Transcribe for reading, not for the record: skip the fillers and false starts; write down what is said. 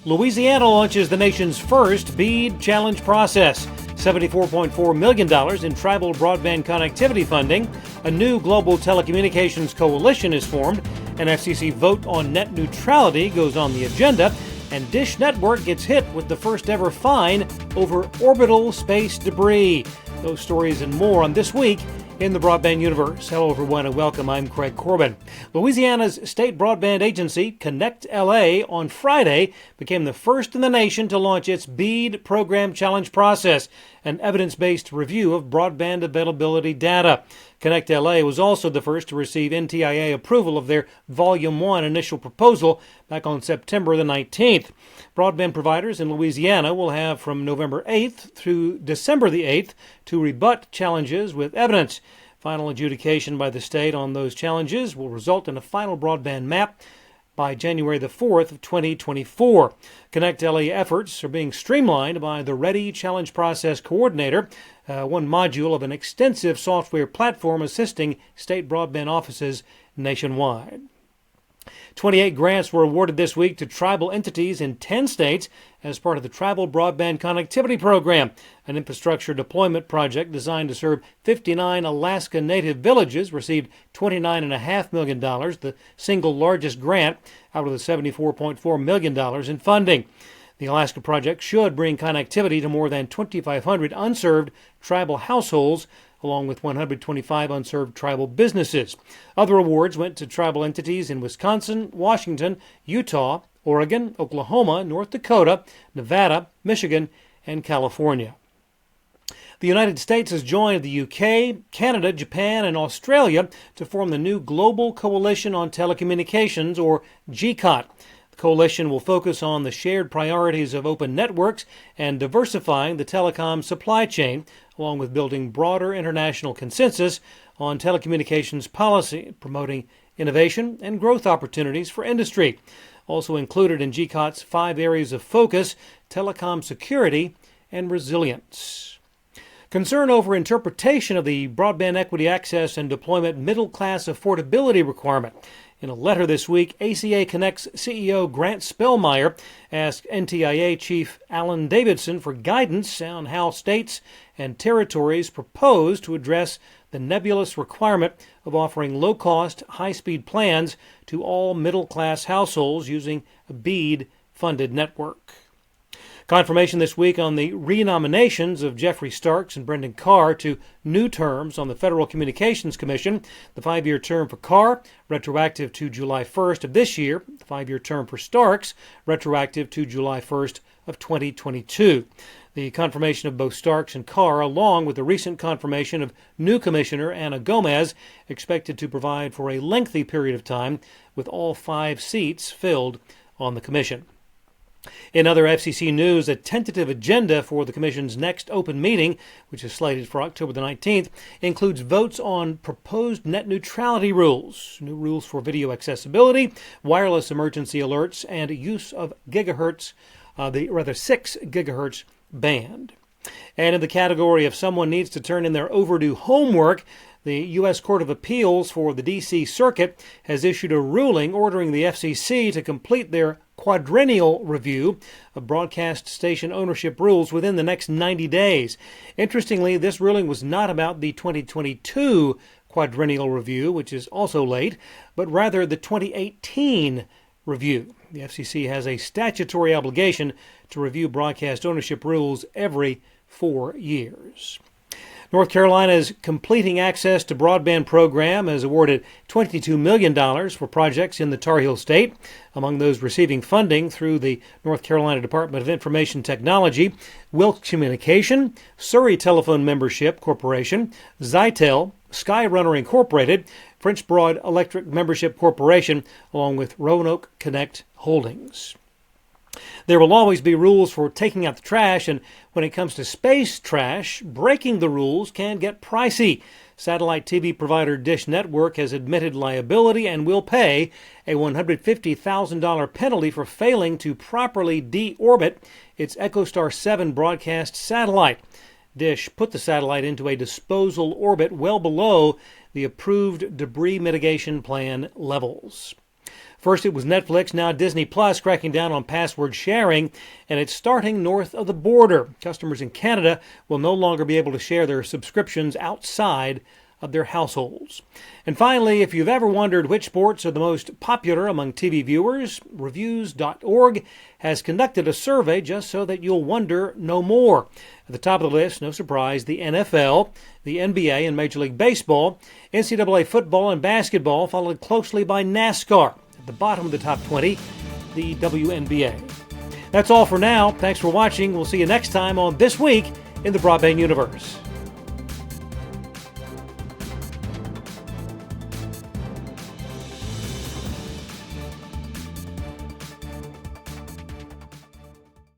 Louisiana launches the nation's first BEAD challenge process. $74.4 million in tribal broadband connectivity funding. A new global telecommunications coalition is formed. An FCC vote on net neutrality goes on the agenda. And Dish Network gets hit with the first ever fine over orbital space debris. Those stories and more on This Week in the Broadband Universe. Hello, everyone, and welcome. I'm Craig Corbin. Louisiana's state broadband agency, Connect LA, on Friday became the first in the nation to launch its BEAD program challenge process, an evidence-based review of broadband availability data. Connect LA was also the first to receive NTIA approval of their Volume 1 initial proposal back on September the 19th. Broadband providers in Louisiana will have from November 8th through December the 8th to rebut challenges with evidence. Final adjudication by the state on those challenges will result in a final broadband map by January the 4th of 2024. Connect LA efforts are being streamlined by the Ready Challenge Process Coordinator, one module of an extensive software platform assisting state broadband offices nationwide. 28 grants were awarded this week to tribal entities in 10 states as part of the Tribal Broadband Connectivity Program, an infrastructure deployment project designed to serve 59 Alaska Native villages. Received $29.5 million, the single largest grant out of the $74.4 million in funding. The Alaska project should bring connectivity to more than 2,500 unserved tribal households, along with 125 unserved tribal businesses. Other awards went to tribal entities in Wisconsin, Washington, Utah, Oregon, Oklahoma, North Dakota, Nevada, Michigan, and California. The United States has joined the UK, Canada, Japan, and Australia to form the new Global Coalition on Telecommunications, or GCOT. The coalition will focus on the shared priorities of open networks and diversifying the telecom supply chain, along with building broader international consensus on telecommunications policy, promoting innovation and growth opportunities for industry. Also included in GCOT's 5 areas of focus: telecom security and resilience. Concern over interpretation of the Broadband Equity Access and Deployment Middle-Class Affordability Requirement. In a letter this week, ACA Connect's CEO Grant Spellmeyer asked NTIA Chief Alan Davidson for guidance on how states and territories propose to address the nebulous requirement of offering low-cost, high-speed plans to all middle-class households using a BEAD-funded network. Confirmation this week on the renominations of Jeffrey Starks and Brendan Carr to new terms on the Federal Communications Commission. The 5-year term for Carr, retroactive to July 1st of this year. The 5-year term for Starks, retroactive to July 1st of 2022. The confirmation of both Starks and Carr, along with the recent confirmation of new Commissioner Ana Gomez, expected to provide for a lengthy period of time with all 5 seats filled on the Commission. In other FCC news, a tentative agenda for the Commission's next open meeting, which is slated for October the 19th, includes votes on proposed net neutrality rules, new rules for video accessibility, wireless emergency alerts, and use of 6 gigahertz band. And in the category of someone needs to turn in their overdue homework, the U.S. Court of Appeals for the D.C. Circuit has issued a ruling ordering the FCC to complete their quadrennial review of broadcast station ownership rules within the next 90 days. Interestingly, this ruling was not about the 2022 quadrennial review, which is also late, but rather the 2018 review. The FCC has a statutory obligation to review broadcast ownership rules every 4 years. North Carolina's Completing Access to Broadband program has awarded $22 million for projects in the Tar Heel State. Among those receiving funding through the North Carolina Department of Information Technology, Wilkes Communication, Surrey Telephone Membership Corporation, Zytel, Skyrunner Incorporated, French Broad Electric Membership Corporation, along with Roanoke Connect Holdings. There will always be rules for taking out the trash, and when it comes to space trash, breaking the rules can get pricey. Satellite TV provider Dish Network has admitted liability and will pay a $150,000 penalty for failing to properly deorbit its EchoStar 7 broadcast satellite. Dish put the satellite into a disposal orbit well below the approved debris mitigation plan levels. First it was Netflix, now Disney Plus cracking down on password sharing, and it's starting north of the border. Customers in Canada will no longer be able to share their subscriptions outside of their households. And finally, if you've ever wondered which sports are the most popular among TV viewers, Reviews.org has conducted a survey just so that you'll wonder no more. At the top of the list, no surprise, the NFL, the NBA, and Major League Baseball. NCAA football and basketball followed closely by NASCAR. At the bottom of the top 20, the WNBA. That's all for now. Thanks for watching. We'll see you next time on This Week in the Broadband Universe.